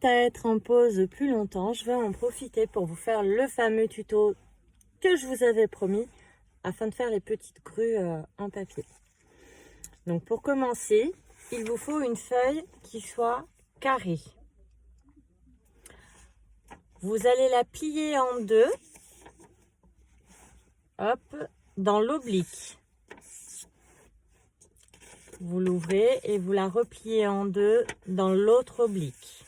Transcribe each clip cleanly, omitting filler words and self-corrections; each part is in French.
quitte à être en pause plus longtemps, je vais en profiter pour vous faire le fameux tuto que je vous avais promis afin de faire les petites grues en papier. Donc pour commencer, il vous faut une feuille qui soit carrée. Vous allez la plier en deux, hop, dans l'oblique. Vous l'ouvrez et vous la repliez en deux dans l'autre oblique.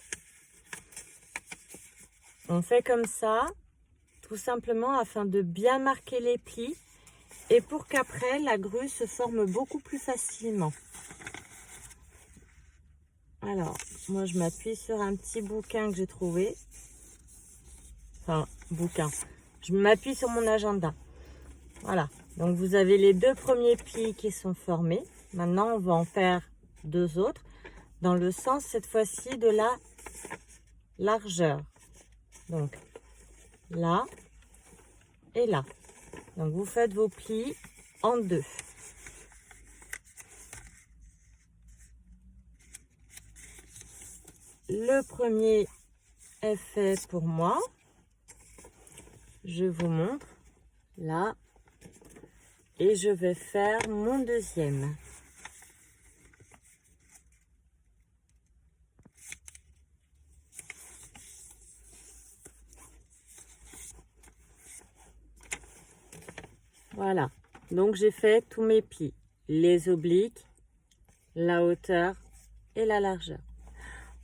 On fait comme ça, tout simplement afin de bien marquer les plis et pour qu'après la grue se forme beaucoup plus facilement. Alors, moi je m'appuie sur un petit bouquin que j'ai trouvé. Enfin, bouquin. Je m'appuie sur mon agenda. Voilà, donc vous avez les deux premiers plis qui sont formés. Maintenant, on va en faire deux autres dans le sens, cette fois-ci, de la largeur. Donc, là et là. Donc, vous faites vos plis en deux. Le premier est fait pour moi. Je vous montre là. Et je vais faire mon deuxième. Voilà, donc j'ai fait tous mes plis, les obliques, la hauteur et la largeur.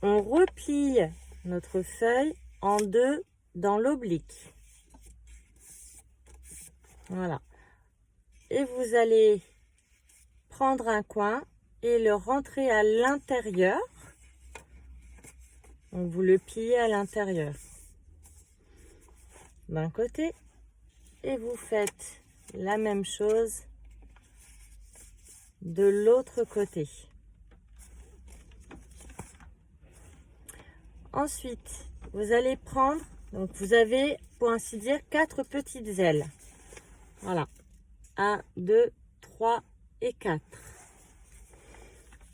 On replie notre feuille en deux dans l'oblique. Voilà. Et vous allez prendre un coin et le rentrer à l'intérieur. Donc vous le pliez à l'intérieur d'un côté et vous faites la même chose de l'autre côté. Ensuite, vous allez prendre, donc vous avez pour ainsi dire 4 petites ailes. Voilà, 1, 2, 3 et 4.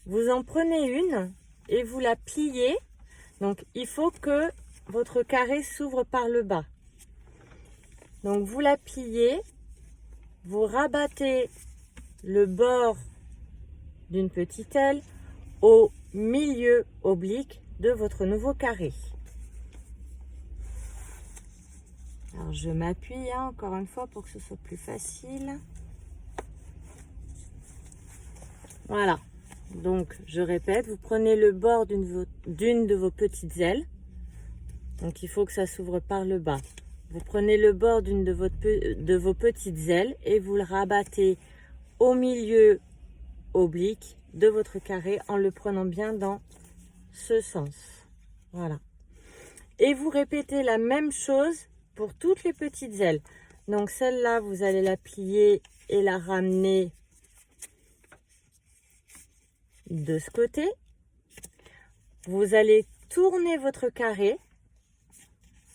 Vous en prenez une et vous la pliez. Donc il faut que votre carré s'ouvre par le bas. Donc vous la pliez. Vous rabattez le bord d'une petite aile au milieu oblique de votre nouveau carré. Alors je m'appuie encore une fois pour que ce soit plus facile. Voilà. Donc je répète, vous prenez le bord d'une de vos petites ailes. Donc il faut que ça s'ouvre par le bas. Vous prenez le bord d'une de vos petites ailes et vous le rabattez au milieu oblique de votre carré en le prenant bien dans ce sens. Voilà. Et vous répétez la même chose pour toutes les petites ailes. Donc celle-là, vous allez la plier et la ramener de ce côté. Vous allez tourner votre carré.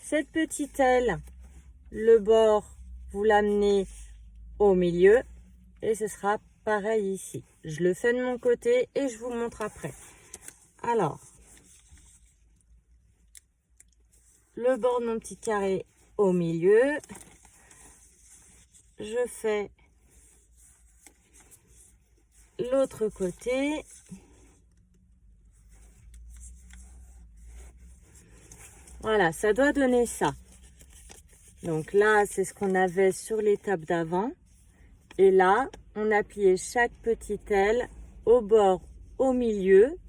Cette petite aile, le bord, vous l'amenez au milieu et ce sera pareil ici. Je le fais de mon côté et je vous montre après. Alors, le bord de mon petit carré au milieu. Je fais l'autre côté. Voilà, ça doit donner ça. Donc là, c'est ce qu'on avait sur l'étape d'avant. Et là, on a plié chaque petite aile au bord, au milieu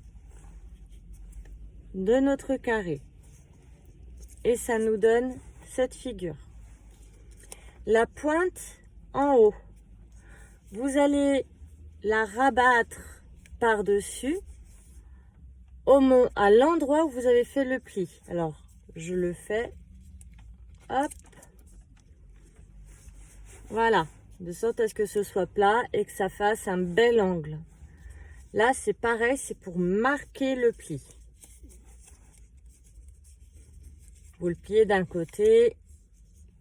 de notre carré. Et ça nous donne cette figure. La pointe en haut, vous allez la rabattre par-dessus à l'endroit où vous avez fait le pli. Alors, je le fais, hop, voilà, de sorte à ce que ce soit plat et que ça fasse un bel angle. Là, c'est pareil, c'est pour marquer le pli. Vous le pliez d'un côté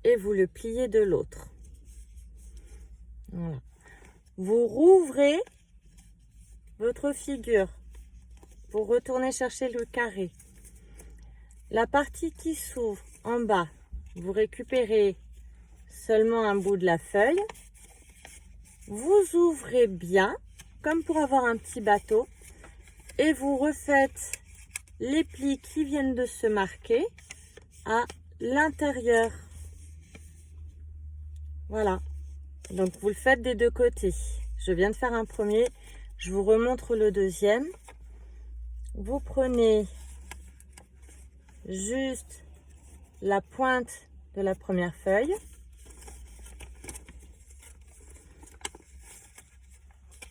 et vous le pliez de l'autre. Voilà. Vous rouvrez votre figure pour retourner chercher le carré. la partie qui s'ouvre en bas, vous récupérez seulement un bout de la feuille. Vous ouvrez bien, comme pour avoir un petit bateau, et vous refaites les plis qui viennent de se marquer à l'intérieur. Voilà. Donc vous le faites des deux côtés. Je viens de faire un premier, je vous remontre le deuxième. Vous prenez juste la pointe de la première feuille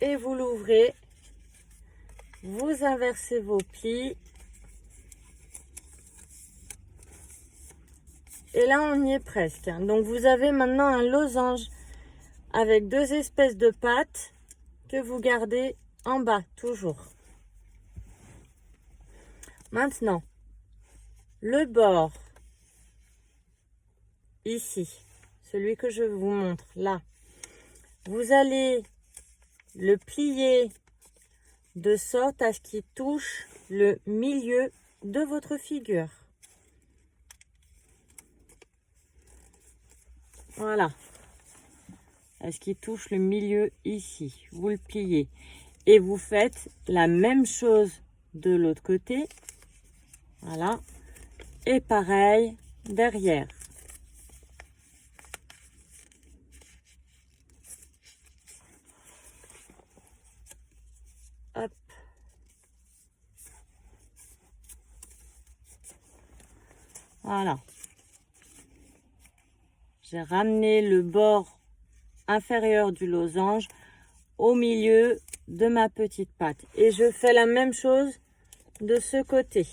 et vous l'ouvrez, vous inversez vos plis et là on y est presque. Donc vous avez maintenant un losange avec deux espèces de pattes que vous gardez en bas toujours. Maintenant, le bord ici, celui que je vous montre là, vous allez le plier de sorte à ce qu'il touche le milieu de votre figure. Voilà. À ce qu'il touche le milieu ici. Vous le pliez. Et vous faites la même chose de l'autre côté. Voilà. Et pareil derrière. Hop. Voilà. J'ai ramené le bord inférieur du losange au milieu de ma petite patte. Et je fais la même chose de ce côté.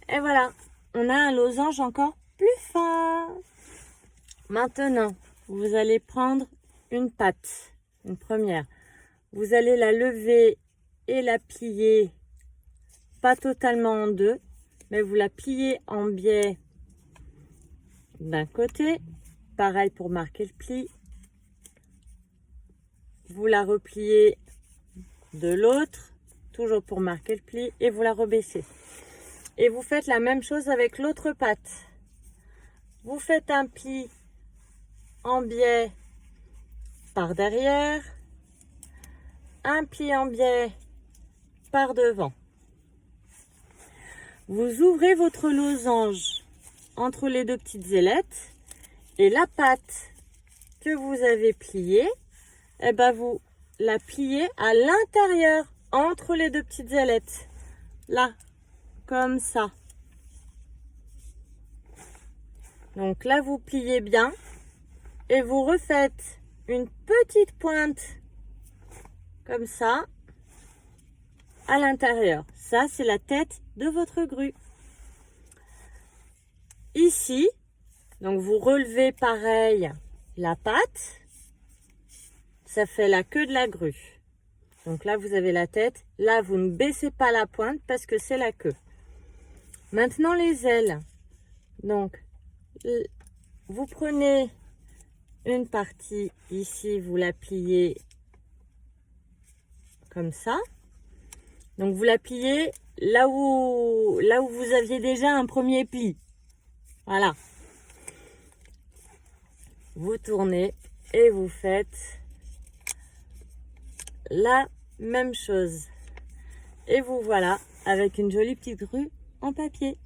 Et voilà, on a un losange encore plus fin. Maintenant, vous allez prendre une patte, une première. Vous allez la lever et la plier, pas totalement en deux, mais vous la pliez en biais d'un côté. Pareil pour marquer le pli. Vous la repliez de l'autre, toujours pour marquer le pli, et vous la rebaissez. Et vous faites la même chose avec l'autre patte. Vous faites un pli en biais par derrière, un pli en biais par devant. Vous ouvrez votre losange entre les deux petites ailettes et la patte que vous avez pliée, eh ben vous la pliez à l'intérieur entre les deux petites ailettes. Là, comme ça. Donc là, vous pliez bien et vous refaites une petite pointe comme ça à l'intérieur. Ça, c'est la tête de votre grue. Ici, donc vous relevez pareil la patte. Ça fait la queue de la grue. Donc là, vous avez la tête. Là, vous ne baissez pas la pointe parce que c'est la queue. Maintenant, les ailes. Donc, vous prenez une partie ici, vous la pliez comme ça. Donc, vous la pliez là où vous aviez déjà un premier pli. Voilà. Vous tournez et vous faites la même chose. Et vous voilà avec une jolie petite grue en papier.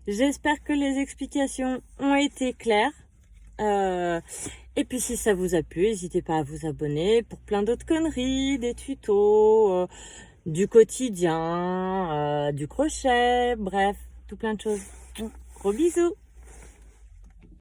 J'espère que les explications ont été claires. Et puis si ça vous a plu, n'hésitez pas à vous abonner pour plein d'autres conneries, des tutos, du quotidien, du crochet, bref, tout plein de choses. Gros bisous!